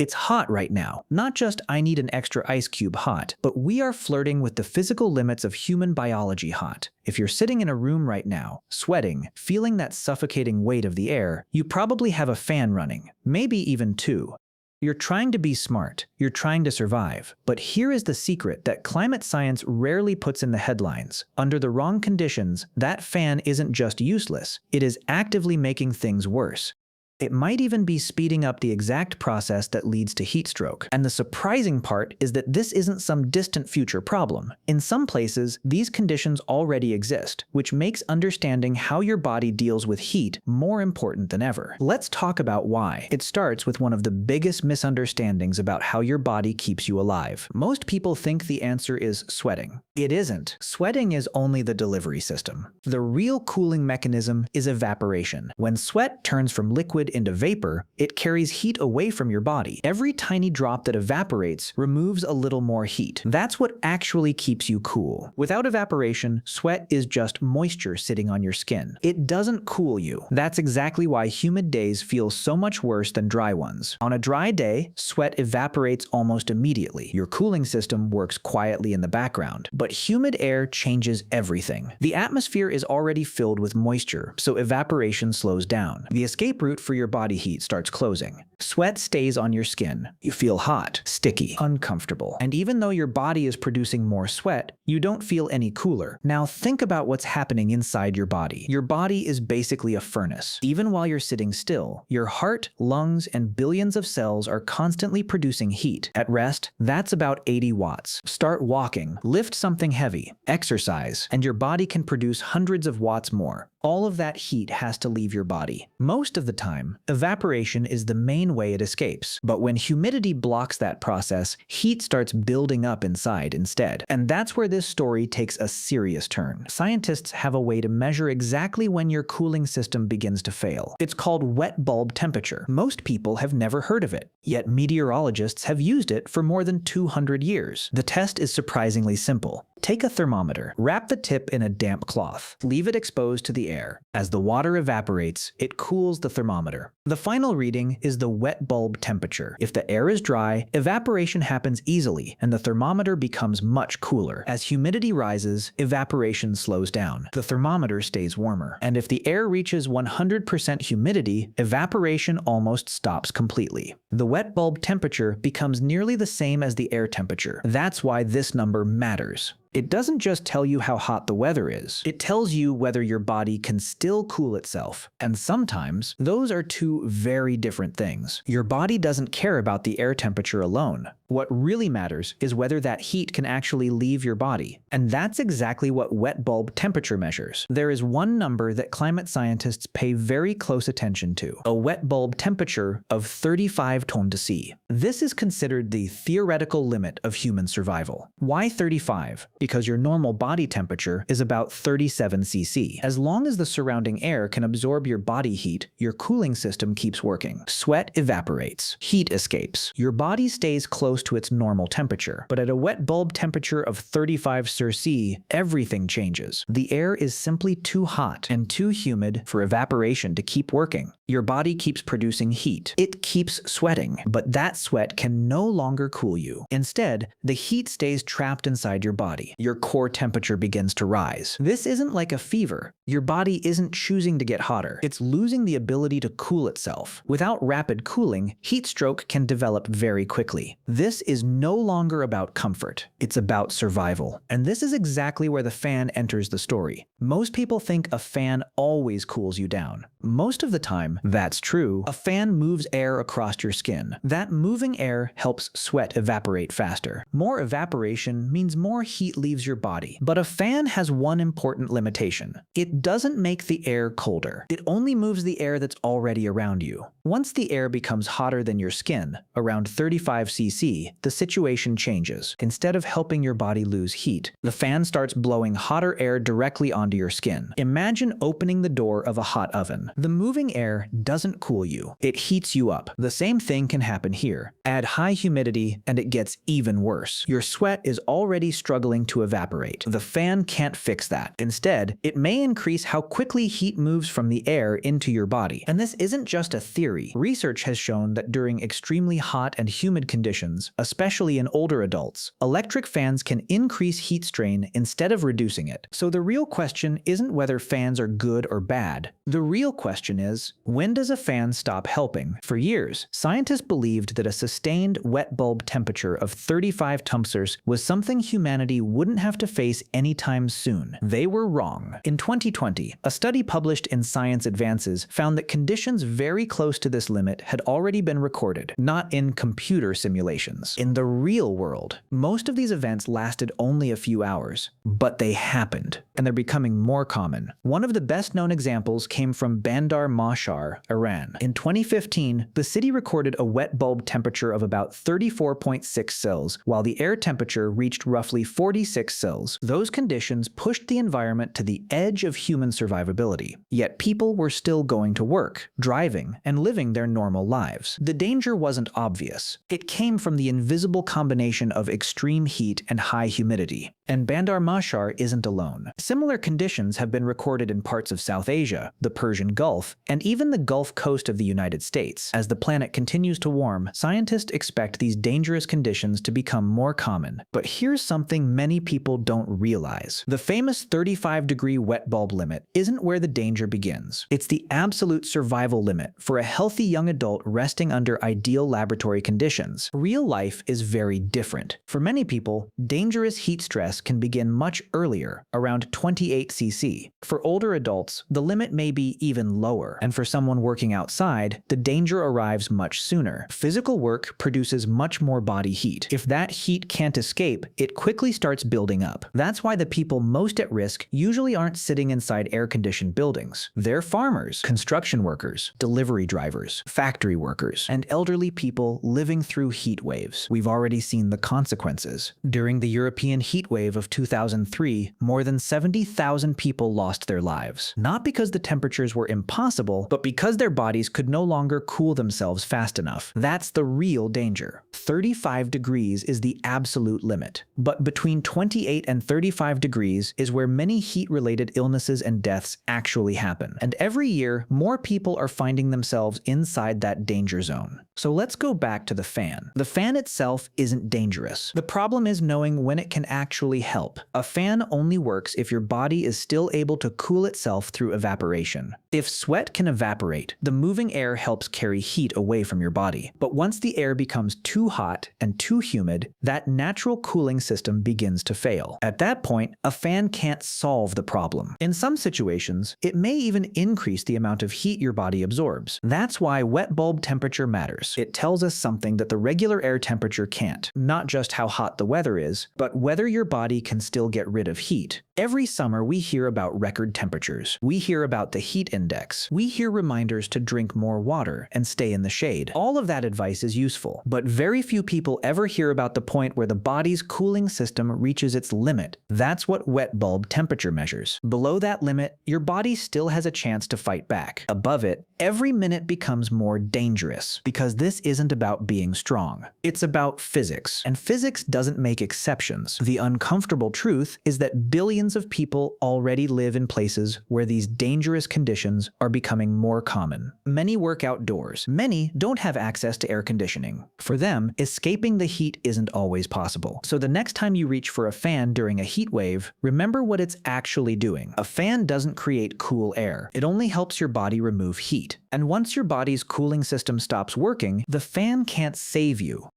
It's hot right now, not just I need an extra ice cube hot, but we are flirting with the physical limits of human biology hot. If you're sitting in a room right now, sweating, feeling that suffocating weight of the air, you probably have a fan running, maybe even two. You're trying to be smart, you're trying to survive, but here is the secret that climate science rarely puts in the headlines. Under the wrong conditions, that fan isn't just useless, it is actively making things worse. It might even be speeding up the exact process that leads to heat stroke. And the surprising part is that this isn't some distant future problem. In some places, these conditions already exist, which makes understanding how your body deals with heat more important than ever. Let's talk about why. It starts with one of the biggest misunderstandings about how your body keeps you alive. Most people think the answer is sweating. It isn't. Sweating is only the delivery system. The real cooling mechanism is evaporation. When sweat turns from liquid into vapor, it carries heat away from your body. Every tiny drop that evaporates removes a little more heat. That's what actually keeps you cool. Without evaporation, sweat is just moisture sitting on your skin. It doesn't cool you. That's exactly why humid days feel so much worse than dry ones. On a dry day, sweat evaporates almost immediately. Your cooling system works quietly in the background. But humid air changes everything. The atmosphere is already filled with moisture, so evaporation slows down. The escape route for your body heat starts closing. Sweat stays on your skin. You feel hot, sticky, uncomfortable. And even though your body is producing more sweat, you don't feel any cooler. Now think about what's happening inside your body. Your body is basically a furnace. Even while you're sitting still, your heart, lungs, and billions of cells are constantly producing heat. At rest, that's about 80 watts. Start walking, lift something heavy, exercise, and your body can produce hundreds of watts more. All of that heat has to leave your body. Most of the time, evaporation is the main way it escapes. But when humidity blocks that process, heat starts building up inside instead. And that's where this story takes a serious turn. Scientists have a way to measure exactly when your cooling system begins to fail. It's called wet bulb temperature. Most people have never heard of it, yet meteorologists have used it for more than 200 years. The test is surprisingly simple. Take a thermometer, wrap the tip in a damp cloth, leave it exposed to the air. As the water evaporates, it cools the thermometer. The final reading is the wet bulb temperature. If the air is dry, evaporation happens easily and the thermometer becomes much cooler. As humidity rises, evaporation slows down. The thermometer stays warmer. And if the air reaches 100% humidity, evaporation almost stops completely. The wet bulb temperature becomes nearly the same as the air temperature. That's why this number matters. It doesn't just tell you how hot the weather is. It tells you whether your body can still cool itself. And sometimes, those are two very different things. Your body doesn't care about the air temperature alone. What really matters is whether that heat can actually leave your body. And that's exactly what wet bulb temperature measures. There is one number that climate scientists pay very close attention to: a wet bulb temperature of 35 °C. This is considered the theoretical limit of human survival. Why 35? Because your normal body temperature is about 37 cc. As long as the surrounding air can absorb your body heat, your cooling system keeps working. Sweat evaporates. Heat escapes. Your body stays close to its normal temperature. But at a wet bulb temperature of 35 °C, everything changes. The air is simply too hot and too humid for evaporation to keep working. Your body keeps producing heat. It keeps sweating, but that sweat can no longer cool you. Instead, the heat stays trapped inside your body. Your core temperature begins to rise. This isn't like a fever. Your body isn't choosing to get hotter. It's losing the ability to cool itself. Without rapid cooling, heat stroke can develop very quickly. This is no longer about comfort. It's about survival. And this is exactly where the fan enters the story. Most people think a fan always cools you down. Most of the time, that's true. A fan moves air across your skin. That moving air helps sweat evaporate faster. More evaporation means more heat leaves your body. But a fan has one important limitation. It doesn't make the air colder. It only moves the air that's already around you. Once the air becomes hotter than your skin, around 35 cc, the situation changes. Instead of helping your body lose heat, the fan starts blowing hotter air directly onto your skin. Imagine opening the door of a hot oven. The moving air doesn't cool you. It heats you up. The same thing can happen here. Add high humidity and it gets even worse. Your sweat is already struggling to evaporate. The fan can't fix that. Instead, it may increase how quickly heat moves from the air into your body. And this isn't just a theory. Research has shown that during extremely hot and humid conditions, especially in older adults, electric fans can increase heat strain instead of reducing it. So the real question isn't whether fans are good or bad. The real question is, when does a fan stop helping? For years, scientists believed that a sustained wet bulb temperature of 35 Tumsers was something humanity wouldn't have to face anytime soon. They were wrong. In 2020, a study published in Science Advances found that conditions very close to this limit had already been recorded, not in computer simulations. In the real world, most of these events lasted only a few hours, but they happened, and they're becoming more common. One of the best-known examples came from Bandar Mashar, Iran. In 2015, the city recorded a wet bulb temperature of about 34.6 Celsius, while the air temperature reached roughly 46 Celsius. Those conditions pushed the environment to the edge of human survivability. Yet people were still going to work, driving, and living their normal lives. The danger wasn't obvious. It came from the invisible combination of extreme heat and high humidity. And Bandar Mashar isn't alone. Similar conditions have been recorded in parts of South Asia, the Persian Gulf, and even the Gulf Coast of the United States. As the planet continues to warm, scientists expect these dangerous conditions to become more common. But here's something many people don't realize. The famous 35-degree wet bulb limit isn't where the danger begins. It's the absolute survival limit for a healthy young adult resting under ideal laboratory conditions. Real life is very different. For many people, dangerous heat stress can begin much earlier, around 28 cc. For older adults, the limit may be even lower. And for someone working outside, the danger arrives much sooner. Physical work produces much more body heat. If that heat can't escape, it quickly starts building up. That's why the people most at risk usually aren't sitting inside air-conditioned buildings. They're farmers, construction workers, delivery drivers, factory workers, and elderly people living through heat waves. We've already seen the consequences. During the European heat wave of 2003, more than 70,000 people lost their lives. Not because the temperatures were impossible, but because their bodies could no longer cool themselves fast enough. That's the real danger. 35 degrees is the absolute limit. But between 28 and 35 degrees is where many heat-related illnesses and deaths actually happen. And every year, more people are finding themselves inside that danger zone. So let's go back to the fan. The fan itself isn't dangerous. The problem is knowing when it can actually help. A fan only works if your body is still able to cool itself through evaporation. If sweat can evaporate, the moving air helps carry heat away from your body. But once the air becomes too hot and too humid, that natural cooling system begins to fail. At that point, a fan can't solve the problem. In some situations, it may even increase the amount of heat your body absorbs. That's why wet bulb temperature matters. It tells us something that the regular air temperature can't. Not just how hot the weather is, but whether your body can still get rid of heat. Every summer, we hear about record temperatures. We hear about the heat index. We hear reminders to drink more water and stay in the shade. All of that advice is useful, but very few people ever hear about the point where the body's cooling system reaches its limit. That's what wet bulb temperature measures. Below that limit, your body still has a chance to fight back. Above it, every minute becomes more dangerous, because this isn't about being strong. It's about physics, and physics doesn't make exceptions. The uncomfortable truth is that billions of people already live in places where these dangerous conditions are becoming more common. Many work outdoors. Many don't have access to air conditioning. For them, escaping the heat isn't always possible. So the next time you reach for a fan during a heat wave, remember what it's actually doing. A fan doesn't create cool air. It only helps your body remove heat. And once your body's cooling system stops working, the fan can't save you.